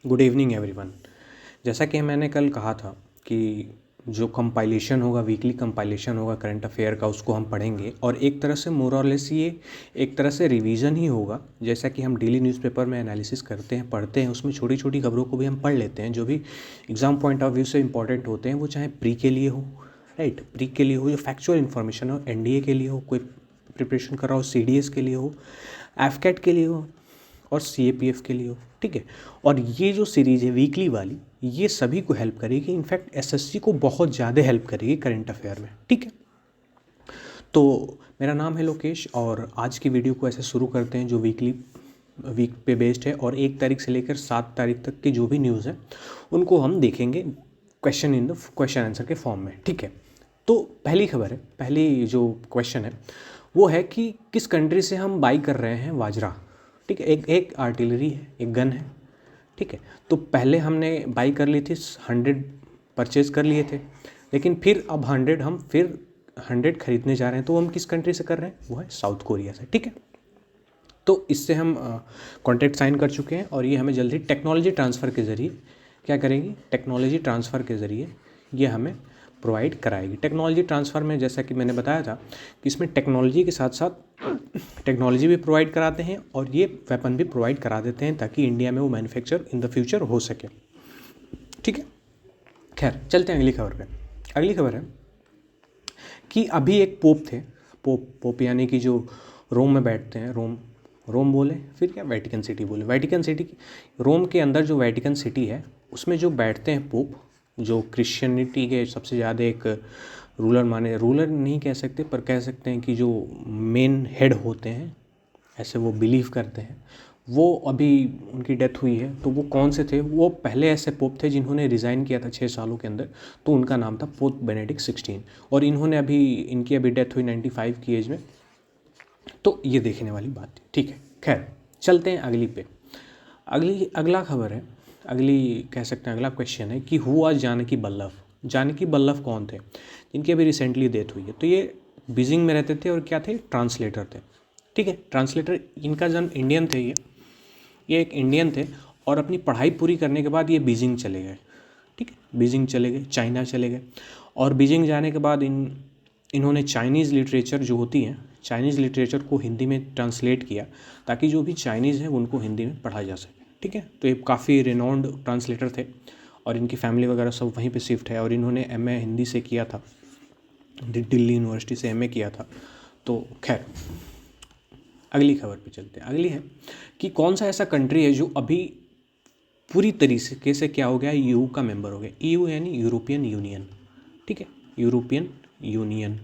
Good evening everyone. जैसा कि मैंने कल कहा था कि जो कंपाइलेशन होगा, वीकली कंपाइलेशन होगा करंट अफेयर का, उसको हम पढ़ेंगे और एक तरह से मोर और लेस ये एक तरह से रिवीजन ही होगा। जैसा कि हम डेली न्यूज़पेपर में एनालिसिस करते हैं, पढ़ते हैं, उसमें छोटी छोटी खबरों को भी हम पढ़ लेते हैं जो भी एग्ज़ाम पॉइंट ऑफ व्यू से इंपॉर्टेंट होते हैं, वो चाहे प्री के लिए हो, राइट, प्री के लिए हो, जो फैक्चुअल इन्फॉर्मेशन हो, एनडीए के लिए हो, कोई प्रिपरेशन कर रहा हो, सीडीएस के लिए हो, एफकेट के लिए हो और सीएपीएफ के लिए हो, ठीक है। और ये जो सीरीज़ है वीकली वाली, ये सभी को हेल्प करेगी, इनफैक्ट एसएससी को बहुत ज़्यादा हेल्प करेगी करंट अफेयर में, ठीक है। तो मेरा नाम है लोकेश और आज की वीडियो को ऐसे शुरू करते हैं जो वीक पे बेस्ड है और 1 तारीख से लेकर 7 तारीख तक की जो भी न्यूज़ है उनको हम देखेंगे क्वेश्चन आंसर के फॉर्म में, ठीक है। तो पहली खबर है, पहली जो क्वेश्चन है वो है कि किस कंट्री से हम बाई कर रहे हैं बाजरा, ठीक है। एक आर्टिलरी है, एक गन है, ठीक है। तो पहले हमने बाई कर ली थी 100 परचेज कर लिए थे, लेकिन फिर अब 100 खरीदने जा रहे हैं। तो हम किस कंट्री से कर रहे हैं? वो है साउथ कोरिया से, ठीक है। तो इससे हम कॉन्ट्रैक्ट साइन कर चुके हैं और ये हमें जल्दी टेक्नोलॉजी ट्रांसफ़र के ज़रिए क्या करेगी? टेक्नोलॉजी ट्रांसफ़र के ज़रिए ये हमें प्रोवाइड कराएगी। टेक्नोलॉजी ट्रांसफ़र में जैसा कि मैंने बताया था कि इसमें टेक्नोलॉजी के साथ साथ टेक्नोलॉजी भी प्रोवाइड कराते हैं और ये वेपन भी प्रोवाइड करा देते हैं ताकि इंडिया में वो मैन्युफैक्चर इन द फ्यूचर हो सके, ठीक है। खैर, चलते हैं अगली खबर पे। अगली खबर है कि अभी एक पोप थे, पोप यानी कि जो रोम में बैठते हैं, रोम बोले फिर क्या वेटिकन सिटी बोले, वेटिकन सिटी, रोम के अंदर जो वेटिकन सिटी है उसमें जो बैठते हैं पोप, जो क्रिश्चियनिटी के सबसे ज़्यादा एक रूलर नहीं कह सकते पर कह सकते हैं कि जो मेन हेड होते हैं, ऐसे वो बिलीव करते हैं। वो अभी उनकी डेथ हुई है। तो वो कौन से थे? वो पहले ऐसे पोप थे जिन्होंने रिज़ाइन किया था 6 सालों के अंदर, तो उनका नाम था पोप बेनेडिक्ट 16 और इनकी अभी डेथ हुई 95 की एज में। तो ये देखने वाली बात थी, ठीक है। खैर, चलते हैं अगली पे। अगला खबर है, अगली कह सकते हैं अगला क्वेश्चन है कि हु वाज जानकी बल्लभ। जानकी बल्लभ कौन थे? जिनकी अभी रिसेंटली डेथ हुई है। तो ये बीजिंग में रहते थे और क्या थे? ट्रांसलेटर थे, ठीक है। ट्रांसलेटर, इनका जन्म इंडियन थे, ये एक इंडियन थे और अपनी पढ़ाई पूरी करने के बाद ये बीजिंग चले गए, ठीक है। बीजिंग चले गए, चाइना चले गए और बीजिंग जाने के बाद इन्होंने चाइनीज़ लिटरेचर जो होती है, चाइनीज़ लिटरेचर को हिंदी में ट्रांसलेट किया ताकि जो भी चाइनीज़ है उनको हिंदी में पढ़ा जा सके, ठीक है। तो ये काफ़ी रिनाउंड ट्रांसलेटर थे और इनकी फैमिली वगैरह सब वहीं पे शिफ्ट है और इन्होंने एमए हिंदी से किया था, दिल्ली यूनिवर्सिटी से एमए किया था। तो खैर, अगली खबर पे चलते हैं। अगली है कि कौन सा ऐसा कंट्री है जो अभी पूरी तरीके से क्या हो गया? ईयू का मेंबर हो गया। ईयू यानी यूरोपियन यूनियन, ठीक है, यूरोपियन यूनियन,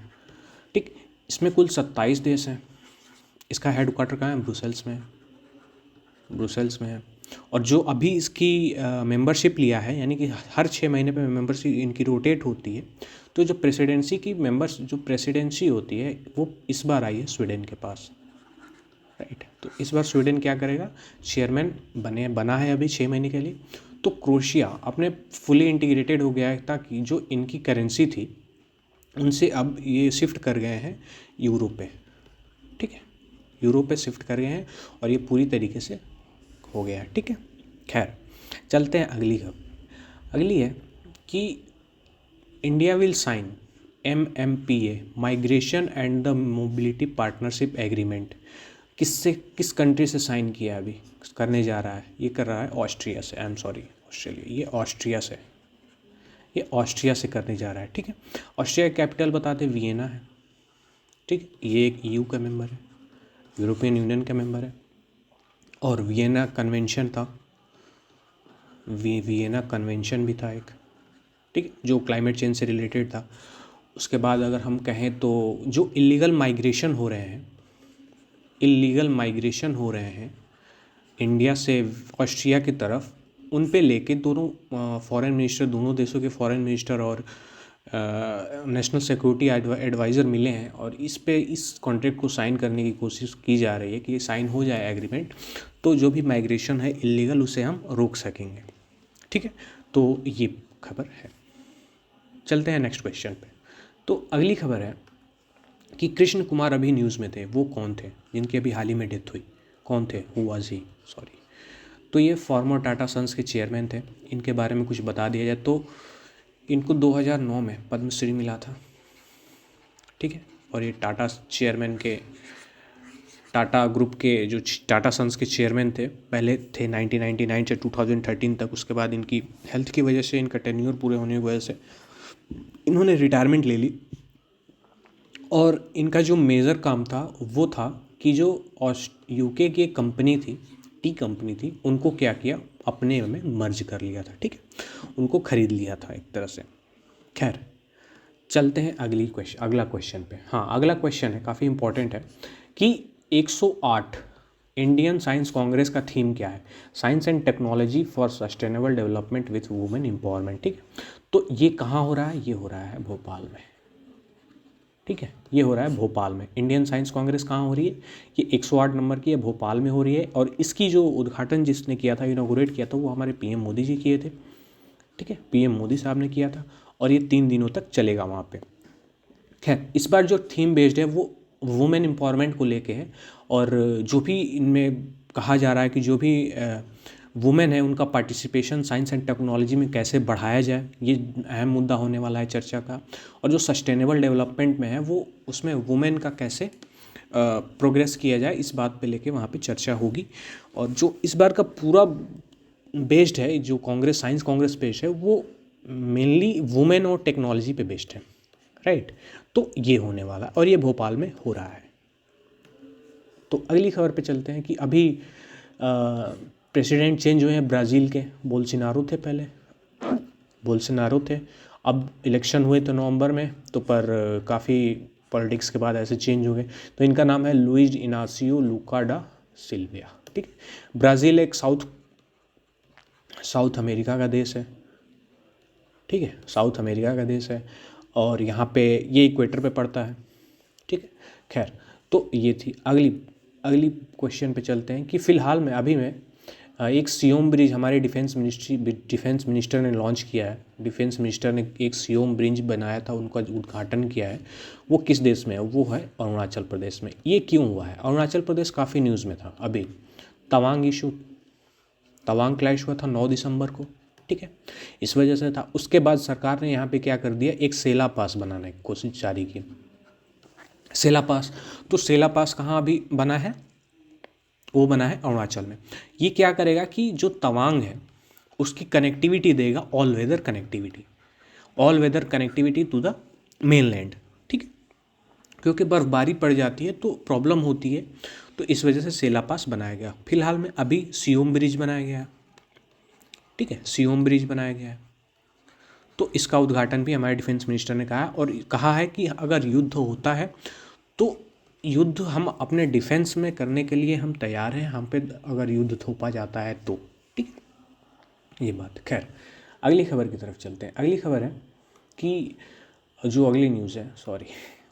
ठीक। इसमें कुल 27 देश हैं। इसका हेड क्वार्टर कहाँ है? ब्रुसेल्स में है। और जो अभी इसकी मेंबरशिप लिया है, यानी कि हर 6 महीने पे मेंबरशिप इनकी रोटेट होती है। तो जो प्रेसिडेंसी होती है वो इस बार आई है स्वीडन के पास, राइट। तो इस बार स्वीडन क्या करेगा? चेयरमैन बना है अभी 6 महीने के लिए। तो क्रोएशिया अपने फुली इंटीग्रेटेड हो गया है ताकि जो इनकी करेंसी थी उनसे अब ये शिफ्ट कर गए हैं यूरो पे, ठीक है। यूरो पे शिफ्ट कर गए हैं और ये पूरी तरीके से हो गया है, ठीक है। खैर, चलते हैं अगली खबर। अगली है कि India will sign MMPA, migration and the mobility partnership agreement. किस कंट्री से साइन किया अभी करने जा रहा है? ये कर रहा है ऑस्ट्रिया से, ऑस्ट्रेलिया, ये ऑस्ट्रिया से करने जा रहा है, ठीक है। ऑस्ट्रिया का कैपिटल बताते वियना है, ठीक। ये एक EU का मेंबर है, यूरोपियन यूनियन का मेंबर है और वियना कन्वेंशन था, वियना कन्वेंशन भी था एक, ठीक, जो क्लाइमेट चेंज से रिलेटेड था। उसके बाद अगर हम कहें तो जो इलीगल माइग्रेशन हो रहे हैं इंडिया से ऑस्ट्रिया की तरफ, उन पे लेके दोनों फॉरेन मिनिस्टर, दोनों देशों के फॉरेन मिनिस्टर और नेशनल सिक्योरिटी एडवाइज़र मिले हैं और इस कॉन्ट्रैक्ट को साइन करने की कोशिश की जा रही है कि साइन हो जाए एग्रीमेंट, तो जो भी माइग्रेशन है इलीगल उसे हम रोक सकेंगे, ठीक है। तो ये खबर है। चलते हैं नेक्स्ट क्वेश्चन पे। तो अगली खबर है कि कृष्ण कुमार अभी न्यूज़ में थे, वो कौन थे जिनकी अभी हाल ही में डेथ हुई? कौन थे? Who was he? सॉरी। तो ये फॉर्मर टाटा सन्स के चेयरमैन थे। इनके बारे में कुछ बता दिया जाए तो इनको 2009 में पद्मश्री मिला था, ठीक है। और ये टाटा चेयरमैन के, टाटा ग्रुप के जो टाटा सन्स के चेयरमैन थे, पहले थे 1999 से 2013 तक। उसके बाद इनकी हेल्थ की वजह से, इनका टेन्योर पूरे होने की वजह से इन्होंने रिटायरमेंट ले ली। और इनका जो मेजर काम था वो था कि जो यूके की एक कंपनी थी, टी कंपनी थी, उनको क्या किया, अपने में मर्ज कर लिया था, ठीक है, उनको खरीद लिया था एक तरह से। खैर, चलते हैं अगला क्वेश्चन पे। हाँ, अगला क्वेश्चन है, काफ़ी इंपॉर्टेंट है कि 108 इंडियन साइंस कांग्रेस का थीम क्या है? Science and technology for sustainable development with women empowerment, ठीक है। तो ये कहाँ हो रहा है? ये हो रहा है भोपाल में, ठीक है, ये हो रहा है भोपाल में। इंडियन साइंस कांग्रेस कहाँ हो रही है? ये 108 नंबर की है, भोपाल में हो रही है। और इसकी जो उद्घाटन जिसने किया था, इनॉग्रेट किया था, वो हमारे पीएम मोदी जी किए थे, ठीक है, पीएम मोदी साहब ने किया था। और ये 3 दिनों तक चलेगा वहाँ पे। खैर, इस बार जो थीम बेस्ड है वो वुमेन एम्पावरमेंट को लेके है। और जो भी इनमें कहा जा रहा है कि जो भी वुमेन है उनका पार्टिसिपेशन साइंस एंड टेक्नोलॉजी में कैसे बढ़ाया जाए, ये अहम मुद्दा होने वाला है चर्चा का। और जो सस्टेनेबल डेवलपमेंट में है वो उसमें वुमेन का कैसे प्रोग्रेस किया जाए, इस बात पे लेके वहाँ पे चर्चा होगी। और जो इस बार का पूरा बेस्ड है, जो कांग्रेस, साइंस कांग्रेस बेस्ड है, वो मेनली वुमेन और टेक्नोलॉजी पे बेस्ड है, राइट। तो ये होने वाला और ये भोपाल में हो रहा है। तो अगली खबर पे चलते हैं कि अभी प्रेसिडेंट चेंज हुए हैं ब्राज़ील के। बोल्सोनारो थे पहले, बोल्सोनारो थे, अब इलेक्शन हुए तो नवंबर में, तो पर काफ़ी पॉलिटिक्स के बाद ऐसे चेंज हो गए। तो इनका नाम है लुइज इनासियो लुका डा सिल्विया, ठीक है। ब्राज़ील एक साउथ अमेरिका का देश है, ठीक है, साउथ अमेरिका का देश है। और यहाँ पे ये इक्वेटर पे पड़ता है, ठीक है। खैर, तो ये थी। अगली क्वेश्चन पे चलते हैं कि फ़िलहाल में अभी में एक सियोम ब्रिज हमारे डिफेंस मिनिस्टर ने लॉन्च किया है। डिफेंस मिनिस्टर ने एक सियोम ब्रिज बनाया था, उनका उद्घाटन किया है। वो किस देश में है? वो है अरुणाचल प्रदेश में। ये क्यों हुआ है? अरुणाचल प्रदेश काफ़ी न्यूज़ में था अभी। तवांग क्लैश हुआ था 9 दिसंबर को, ठीक है, इस वजह से था। उसके बाद सरकार ने यहाँ पे क्या कर दिया, एक सेला पास बनाने की कोशिश जारी की। सेला पास, तो सेला पास कहाँ अभी बना है? वो बना है अरुणाचल में। ये क्या करेगा कि जो तवांग है उसकी कनेक्टिविटी देगा, all weather connectivity to the mainland, ठीक है। क्योंकि बर्फबारी पड़ जाती है तो प्रॉब्लम होती है, तो इस वजह से सेला पास बनाया गया। फिलहाल में अभी सियोम ब्रिज बनाया गया है, ठीक है, सियोम ब्रिज बनाया गया है। तो इसका उद्घाटन भी हमारे डिफेंस मिनिस्टर ने कहा, और कहा है कि अगर युद्ध होता है तो युद्ध हम अपने डिफेंस में करने के लिए हम तैयार हैं, हम पे अगर युद्ध थोपा जाता है तो, ठीक, ये बात। खैर, अगली खबर की तरफ चलते हैं। अगली खबर है कि जो अगली न्यूज़ है,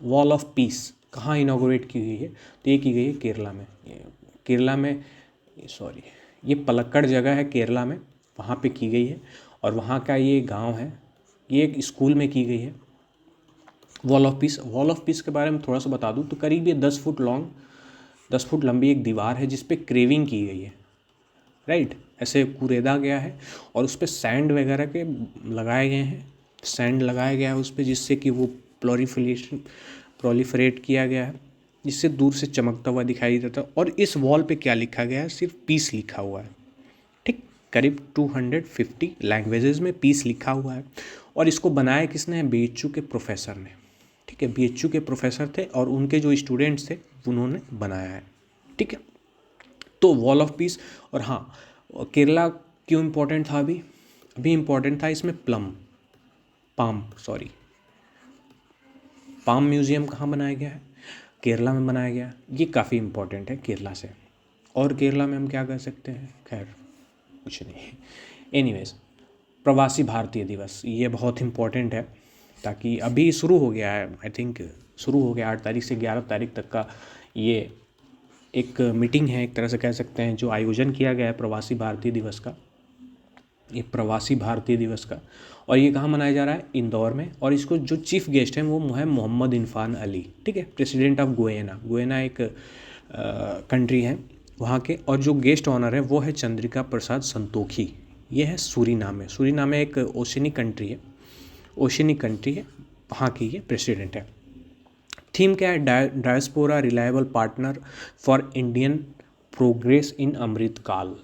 वॉल ऑफ पीस कहाँ इनॉग्रेट की गई है? तो ये की गई है केरला में, ये पलक्कड़ जगह है केरला में, वहाँ पे की गई है। और वहाँ का ये गांव है, ये एक स्कूल में की गई है वॉल ऑफ पीस के बारे में थोड़ा सा बता दूं तो करीब ये 10 फुट लंबी एक दीवार है जिस पे क्रेविंग की गई है, राइट, ऐसे कुरेदा गया है। और उस पर सैंड वगैरह के लगाए गए हैं, सैंड लगाया गया है उस पर, जिससे कि वो प्रोलिफरेट किया गया है, जिससे दूर से चमकता हुआ दिखाई देता है। और इस वॉल पे क्या लिखा गया है? सिर्फ पीस लिखा हुआ है, ठीक, करीब 250 लैंग्वेजेस में पीस लिखा हुआ है। और इसको बनाया किसने? बीएचयू के प्रोफेसर ने, ठीक है, बीएचयू के प्रोफेसर थे और उनके जो स्टूडेंट्स थे उन्होंने बनाया है, ठीक है। तो वॉल ऑफ पीस। और हाँ, केरला क्यों इम्पोर्टेंट था? अभी इम्पोर्टेंट था इसमें पाम म्यूज़ियम कहाँ बनाया गया है? केरला में बनाया गया। ये काफ़ी इम्पोर्टेंट है केरला से। और केरला में हम क्या कर सकते हैं? खैर, कुछ नहीं। एनीवेज, प्रवासी भारतीय दिवस, ये बहुत इम्पोर्टेंट है, ताकि अभी शुरू हो गया है, आई थिंक शुरू हो गया 8 तारीख से 11 तारीख तक का ये एक मीटिंग है, एक तरह से कह सकते हैं, जो आयोजन किया गया है प्रवासी भारतीय दिवस का, ये प्रवासी भारतीय दिवस का। और ये कहाँ मनाया जा रहा है? इंदौर में। और इसको जो चीफ गेस्ट हैं वो है मोहम्मद इरफान अली, ठीक है, प्रेसिडेंट ऑफ गुयाना एक कंट्री है वहाँ के, और जो गेस्ट ऑनर है वो है चंद्रिका प्रसाद संतोखी। ये है सूरीनाम में। सूरीनाम में एक ओशिनिक कंट्री है, वहाँ की ये प्रेसिडेंट है। थीम क्या है? Diaspora reliable partner for Indian progress in Amrit Kaal,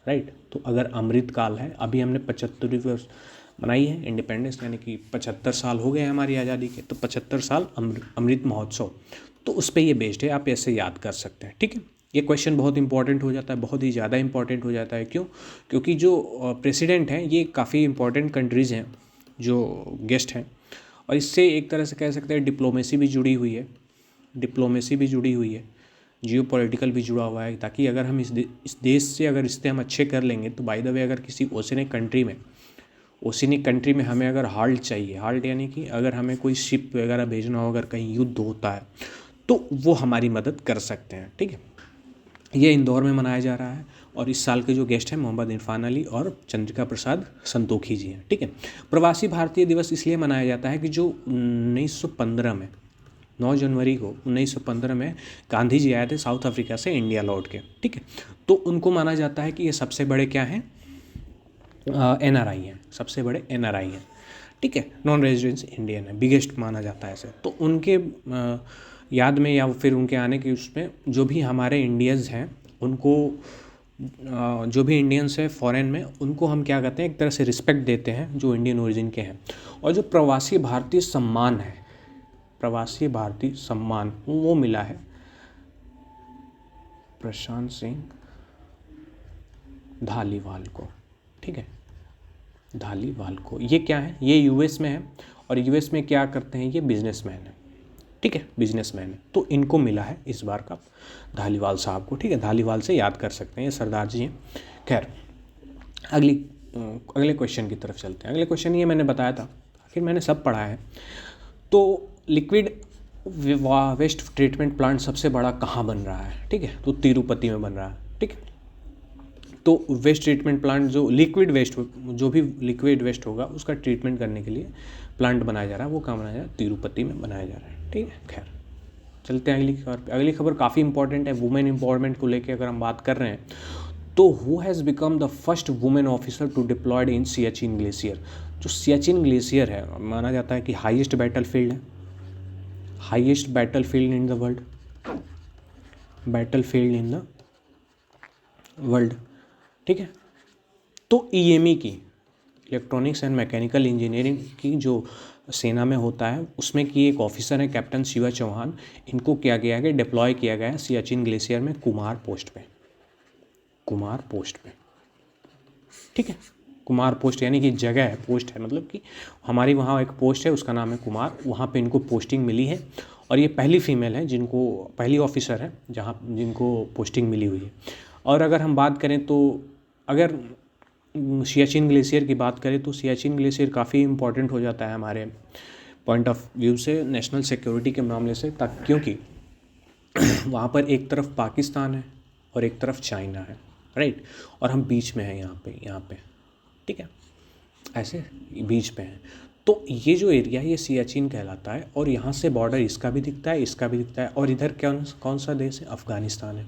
right. तो अगर अमृत काल है, अभी हमने 75वीं वर्ष मनाई है इंडिपेंडेंस, यानी कि 75 साल हो गए हैं हमारी आज़ादी के, तो 75 साल अमृत महोत्सव, तो उस पर ये बेस्ड है, आप ऐसे याद कर सकते हैं, ठीक है। ये क्वेश्चन बहुत इंपॉर्टेंट हो जाता है, बहुत ही ज़्यादा इंपॉर्टेंट हो जाता है। क्यों? क्योंकि जो प्रेसिडेंट हैं ये काफ़ी इंपॉर्टेंट कंट्रीज़ हैं जो गेस्ट हैं, और इससे एक तरह से कह सकते हैं डिप्लोमेसी भी जुड़ी हुई है, जियोपॉलिटिकल भी जुड़ा हुआ है, ताकि अगर हम इस देश से अगर रिश्ते हम अच्छे कर लेंगे, तो बाय द वे अगर किसी ओशिनिक कंट्री में हमें अगर हाल्ट चाहिए, हाल्ट यानी कि अगर हमें कोई शिप वगैरह भेजना हो, अगर कहीं युद्ध होता है तो वो हमारी मदद कर सकते हैं, ठीक है। ये इंदौर में मनाया जा रहा है, और इस साल के जो गेस्ट हैं मोहम्मद इरफान अली और चंद्रिका प्रसाद संतोखी जी हैं, ठीक है। प्रवासी भारतीय दिवस इसलिए मनाया जाता है कि जो 1915 में 9 जनवरी को 1915 में गांधी जी आए थे साउथ अफ्रीका से इंडिया लौट के, ठीक है। तो उनको माना जाता है कि ये सबसे बड़े क्या हैं, NRI हैं, सबसे बड़े NRI हैं, ठीक है, नॉन रेजिडेंस इंडियन है, बिगेस्ट माना जाता है ऐसे। तो उनके याद में या फिर उनके आने के उसमें जो भी हमारे इंडियंस हैं उनको, जो भी इंडियंस हैं फॉरेन में, उनको हम क्या कहते हैं, एक तरह से रिस्पेक्ट देते हैं जो इंडियन ओरिजिन के हैं। और जो प्रवासी भारतीय सम्मान है, प्रवासी भारतीय सम्मान वो मिला है प्रशांत सिंह धालीवाल को, ठीक है, धालीवाल को। ये क्या है? ये US में है, और US में क्या करते हैं, ये बिजनेसमैन है, ठीक है, बिजनेसमैन है। तो इनको मिला है इस बार का धालीवाल साहब को, ठीक है, धालीवाल से याद कर सकते हैं, ये सरदार जी हैं। खैर, अगले क्वेश्चन की तरफ चलते हैं। अगले क्वेश्चन ये मैंने बताया था, आखिर मैंने सब पढ़ा है। तो लिक्विड वेस्ट ट्रीटमेंट प्लांट सबसे बड़ा कहाँ बन रहा है, ठीक है, तो तिरुपति में बन रहा है, ठीक है। तो वेस्ट ट्रीटमेंट प्लांट, जो भी लिक्विड वेस्ट होगा उसका ट्रीटमेंट करने के लिए प्लांट बनाया जा रहा है, वो कहाँ बनाया जा रहा है? तिरुपति में बनाया जा रहा है, ठीक है। खैर, चलते हैं अगली खबर पे। अगली खबर काफ़ी इंपॉर्टेंट है, वुमेन एम्पावरमेंट को लेकर अगर हम बात कर रहे हैं, तो who has become the first women officer to deployed in Siachen glacier. जो सियाचिन ग्लेशियर है, माना जाता है कि हाईएस्ट बैटल फील्ड है, highest battlefield in the world, ठीक है। तो EME की, इलेक्ट्रॉनिक्स एंड मैकेनिकल इंजीनियरिंग की जो सेना में होता है, उसमें की एक ऑफिसर है कैप्टन शिवा चौहान। इनको क्या किया गया, डिप्लॉय किया गया है सियाचिन ग्लेशियर में कुमार पोस्ट पे, ठीक है। कुमार पोस्ट यानी कि जगह है, पोस्ट है, मतलब कि हमारी वहाँ एक पोस्ट है, उसका नाम है कुमार, वहाँ पे इनको पोस्टिंग मिली है। और ये पहली फीमेल है पहली ऑफिसर है जिनको पोस्टिंग मिली हुई है। और अगर हम बात करें तो, अगर सियाचिन ग्लेशियर की बात करें तो सियाचिन ग्लेशियर काफ़ी इंपॉर्टेंट हो जाता है हमारे पॉइंट ऑफ व्यू से, नेशनल सिक्योरिटी के मामले से, क्योंकि वहाँ पर एक तरफ पाकिस्तान है और एक तरफ चाइना है, राइट, और हम बीच में हैं यहाँ पे, ठीक है, ऐसे बीच पे हैं। तो ये जो एरिया है ये सियाचिन कहलाता है, और यहाँ से बॉर्डर इसका भी दिखता है, और इधर कौन सा देश है? अफ़गानिस्तान है,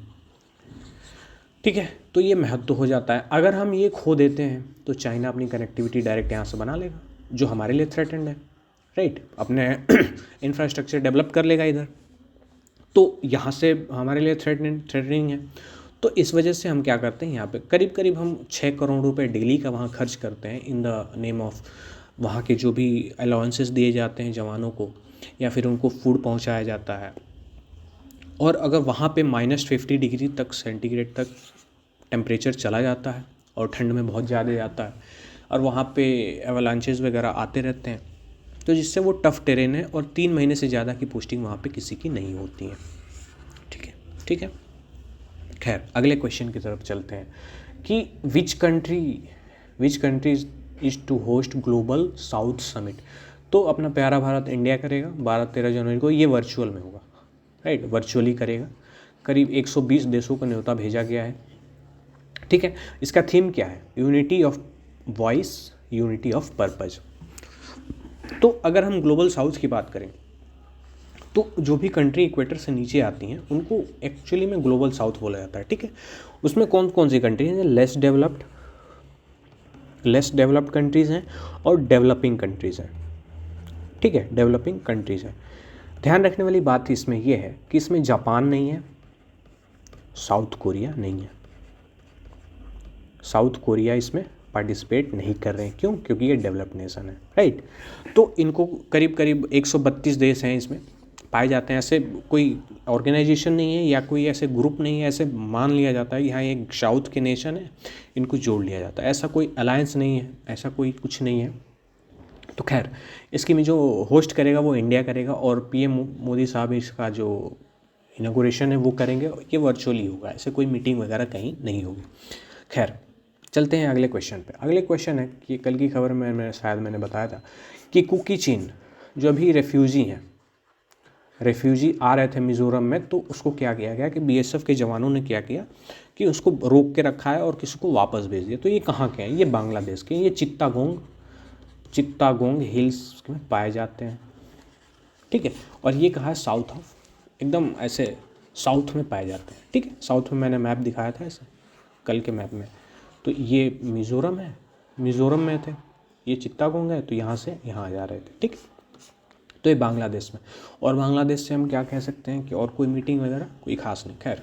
ठीक है। तो ये महत्व हो जाता है। अगर हम ये खो देते हैं तो चाइना अपनी कनेक्टिविटी डायरेक्ट यहाँ से बना लेगा, जो हमारे लिए थ्रेटेंड है, राइट, अपने इंफ्रास्ट्रक्चर डेवलप कर लेगा इधर, तो यहाँ से हमारे लिए थ्रेटनिंग है। तो इस वजह से हम क्या करते हैं, यहाँ पे करीब हम 6 करोड़ रुपए डेली का वहाँ खर्च करते हैं इन द नेम ऑफ वहाँ के जो भी अलाउंसेस दिए जाते हैं जवानों को, या फिर उनको फूड पहुँचाया जाता है। और अगर वहाँ पे -50 डिग्री तक सेंटीग्रेड तक टेम्परेचर चला जाता है, और ठंड में बहुत ज़्यादा जाता है, और वहाँ पे एवलांचेस वगैरह आते रहते हैं, तो जिससे वो टफ़ टेरेन है, और 3 महीने से ज़्यादा की पोस्टिंग वहाँ पे किसी की नहीं होती है, ठीक है। खैर, अगले क्वेश्चन की तरफ चलते हैं कि which country is to host Global South summit. तो अपना प्यारा भारत इंडिया करेगा 12-13 जनवरी को, ये वर्चुअल में होगा, राइट, वर्चुअली करेगा। करीब 120 देशों को न्योता भेजा गया है, ठीक है। इसका थीम क्या है? Unity of voice, unity of purpose. तो अगर हम ग्लोबल साउथ की बात करें तो जो भी कंट्री इक्वेटर से नीचे आती हैं उनको एक्चुअली में ग्लोबल साउथ बोला जाता है, ठीक है। उसमें कौन कौन सी कंट्री हैं? लेस डेवलप्ड कंट्रीज़ हैं और डेवलपिंग कंट्रीज़ हैं, ठीक है, डेवलपिंग कंट्रीज़ हैं। ध्यान रखने वाली बात इसमें यह है कि इसमें जापान नहीं है, साउथ कोरिया नहीं है। साउथ कोरिया इसमें पार्टिसिपेट नहीं कर रहे हैं। क्यों? क्योंकि ये डेवलप्ड नेशन है, राइट। तो इनको करीब करीब 132 देश हैं इसमें पाए जाते हैं। ऐसे कोई ऑर्गेनाइजेशन नहीं है या कोई ऐसे ग्रुप नहीं है, ऐसे मान लिया जाता है कि हाँ एक साउथ के नेशन है, इनको जोड़ लिया जाता है। ऐसा कोई अलायंस नहीं है, ऐसा कोई कुछ नहीं है। तो खैर, इसकी में जो होस्ट करेगा वो इंडिया करेगा और पीएम मोदी साहब इसका जो इनॉग्रेशन है वो करेंगे। ये वर्चुअली होगा, ऐसे कोई मीटिंग वगैरह कहीं नहीं होगी। खैर, चलते हैं अगले क्वेश्चन पे। अगले क्वेश्चन है कि कल की खबर में मैंने बताया था कि कुकी चिन जो अभी रेफ्यूजी आ रहे थे मिज़ोरम में, तो उसको क्या किया गया कि बीएसएफ के जवानों ने क्या किया कि उसको रोक के रखा है और किसी को वापस भेज दिया। तो ये कहाँ के हैं? ये बांग्लादेश के, ये चित्तागोंग हिल्स में पाए जाते हैं, ठीक है। और ये कहाँ है? साउथ ऑफ, एकदम ऐसे साउथ में पाए जाते हैं, ठीक है। साउथ में मैंने मैप दिखाया था ऐसे कल के मैप में। तो ये मिज़ोरम है, मिज़ोरम में थे, ये चित्तागोंग है, तो यहाँ से यहाँ आ जा रहे थे, ठीक। तो ये बांग्लादेश में, और बांग्लादेश से हम क्या कह सकते हैं कि और कोई मीटिंग वगैरह कोई ख़ास नहीं। खैर,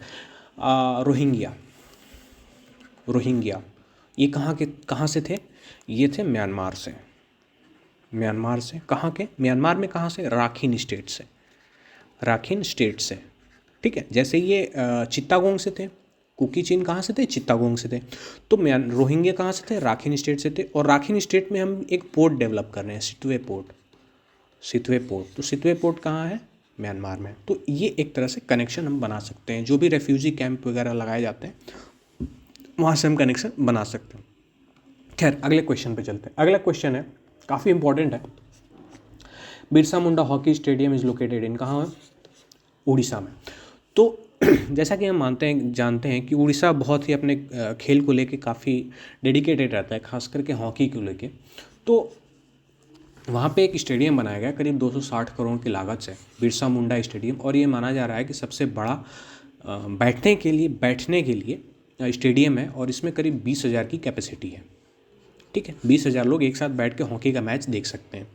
रोहिंग्या ये कहाँ से थे? ये थे म्यांमार से। कहाँ के? म्यांमार में कहाँ से? राखीन स्टेट से, ठीक है। जैसे ये चित्तागोंग से थे, कुकी चिन कहाँ से थे? चित्तागोंग से थे। तो रोहिंग्या कहाँ से थे? राखीन स्टेट से थे। और राखीन स्टेट में हम एक पोर्ट डेवलप कर रहे हैं, सितवे पोर्ट। तो सितवे पोर्ट कहाँ है? म्यांमार में। तो ये एक तरह से कनेक्शन हम बना सकते हैं, जो भी रेफ्यूजी कैंप वगैरह लगाए जाते हैं वहाँ से हम कनेक्शन बना सकते हैं। खैर, अगले क्वेश्चन पे चलते हैं। अगला क्वेश्चन है, काफ़ी इंपॉर्टेंट है। Birsa Munda hockey stadium is located in, कहाँ है? उड़ीसा में। तो जैसा कि हम जानते हैं कि उड़ीसा बहुत ही अपने खेल को लेके काफ़ी डेडिकेटेड रहता है, खास करके हॉकी को लेके। तो वहाँ पे एक स्टेडियम बनाया गया करीब 260 करोड़ की लागत से, बिरसा मुंडा स्टेडियम। और ये माना जा रहा है कि सबसे बड़ा बैठने के लिए स्टेडियम है, और इसमें करीब 20,000 की कैपेसिटी है, ठीक है। 20,000 लोग एक साथ बैठ के हॉकी का मैच देख सकते हैं।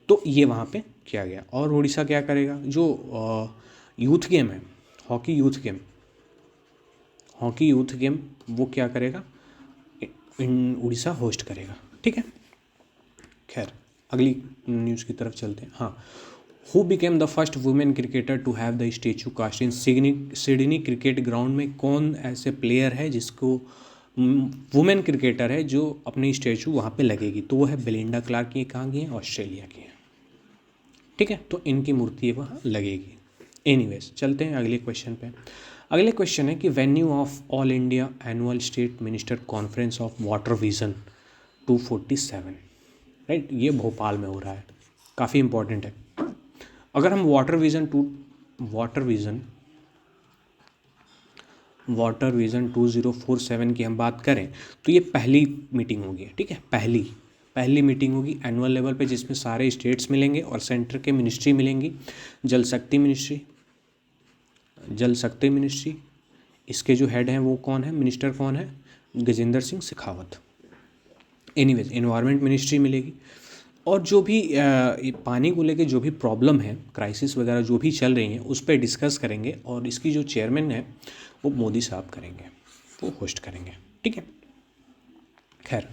तो ये वहाँ पे किया गया। और उड़ीसा क्या करेगा? जो यूथ गेम है, हॉकी यूथ गेम वो क्या करेगा? उड़ीसा होस्ट करेगा, ठीक है। खैर, अगली न्यूज़ की तरफ चलते हैं। हाँ, who became the first women cricketer to have the statue cast in Sydney Cricket Ground में कौन ऐसे प्लेयर है जिसको वुमेन क्रिकेटर है जो अपनी स्टेचू वहाँ पे लगेगी? तो वो है बेलिंडा क्लार्क। ये कहाँ की है? ऑस्ट्रेलिया की है, ठीक है। तो इनकी मूर्ति वहाँ लगेगी। एनीवेज, चलते हैं अगले क्वेश्चन पे। अगले क्वेश्चन है कि venue of all India annual state minister conference of water vision 247, right. ये भोपाल में हो रहा है, काफ़ी इंपॉर्टेंट है। अगर हम वाटर विजन 2047 की हम बात करें तो ये पहली मीटिंग होगी, ठीक है। पहली मीटिंग होगी एनुअल लेवल पे, जिसमें सारे स्टेट्स मिलेंगे और सेंटर के मिनिस्ट्री मिलेंगी। जल शक्ति मिनिस्ट्री, इसके जो हेड हैं वो कौन है? मिनिस्टर कौन है? Gajendra Singh Shekhawat. Anyways, environment ministry मिलेगी। और जो भी पानी को लेके जो भी प्रॉब्लम है, क्राइसिस वगैरह जो भी चल रही हैं, उस पर डिस्कस करेंगे। और इसकी जो चेयरमैन है वो मोदी साहब करेंगे, वो होस्ट करेंगे, ठीक है। खैर,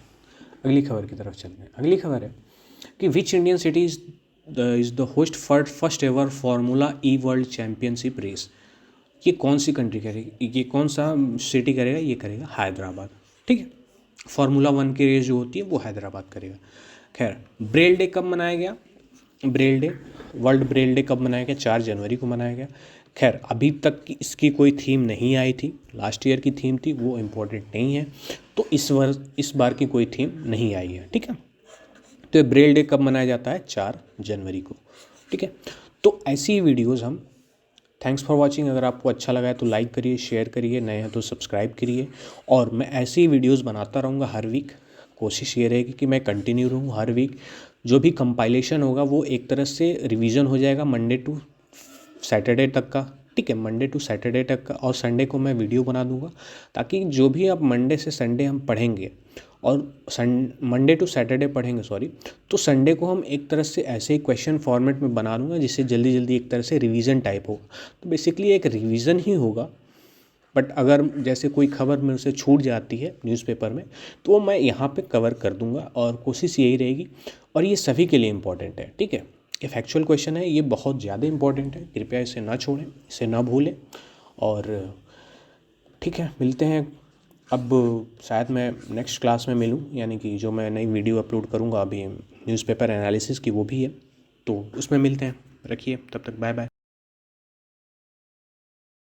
अगली खबर की तरफ चलते हैं। अगली खबर है कि which Indian city is the host for first ever Formula E world championship race. ये कौन सी कंट्री करेगी? ये कौन सा सिटी करेगा? ये करेगा हैदराबाद, ठीक है। फार्मूला 1 की रेस जो होती है वो हैदराबाद करेगा। खैर, ब्रेल डे कब मनाया गया? वर्ल्ड ब्रेल डे कब मनाया गया? 4 जनवरी को मनाया गया। खैर, अभी तक इसकी कोई थीम नहीं आई थी, लास्ट ईयर की थीम थी, वो इम्पोर्टेंट नहीं है। तो इस बार की कोई थीम नहीं आई है, ठीक है। तो ये ब्रेल डे कब मनाया जाता है? 4 जनवरी को, ठीक है। तो ऐसी वीडियोज़ हम, थैंक्स फॉर वॉचिंग। अगर आपको अच्छा लगा है तो लाइक करिए, शेयर करिए, नए हैं तो सब्सक्राइब करिए। और मैं ऐसी वीडियोज़ बनाता रहूँगा हर वीक। कोशिश ये रहेगी कि मैं कंटिन्यू रहूँ हर वीक। जो भी कंपाइलेशन होगा वो एक तरह से रिवीजन हो जाएगा मंडे टू सैटरडे तक का, ठीक है, मंडे टू सैटरडे तक का, और संडे को मैं वीडियो बना दूंगा, ताकि जो भी आप मंडे से संडे हम पढ़ेंगे और मंडे टू सैटरडे पढ़ेंगे सॉरी, तो संडे को हम एक तरह से ऐसे ही क्वेश्चन फॉर्मेट में बना दूंगा जिससे जल्दी जल्दी एक तरह से रिवीजन टाइप होगा। तो बेसिकली एक रिवीजन ही होगा, बट अगर जैसे कोई खबर मेरे से छूट जाती है न्यूज़पेपर में, तो वो मैं यहाँ पे कवर कर दूंगा, और कोशिश यही रहेगी। और ये सभी के लिए इम्पॉर्टेंट है, ठीक है, ये फैक्चुअल क्वेश्चन है, ये बहुत ज़्यादा इंपॉर्टेंट है, कृपया इसे ना छोड़ें, इसे ना भूलें। और ठीक है, मिलते हैं। अब शायद मैं नेक्स्ट क्लास में मिलूँ, यानी कि जो मैं नई वीडियो अपलोड करूँगा अभी न्यूज़पेपर एनालिसिस की, वो भी है, तो उसमें मिलते हैं। रखिए, तब तक बाय बाय।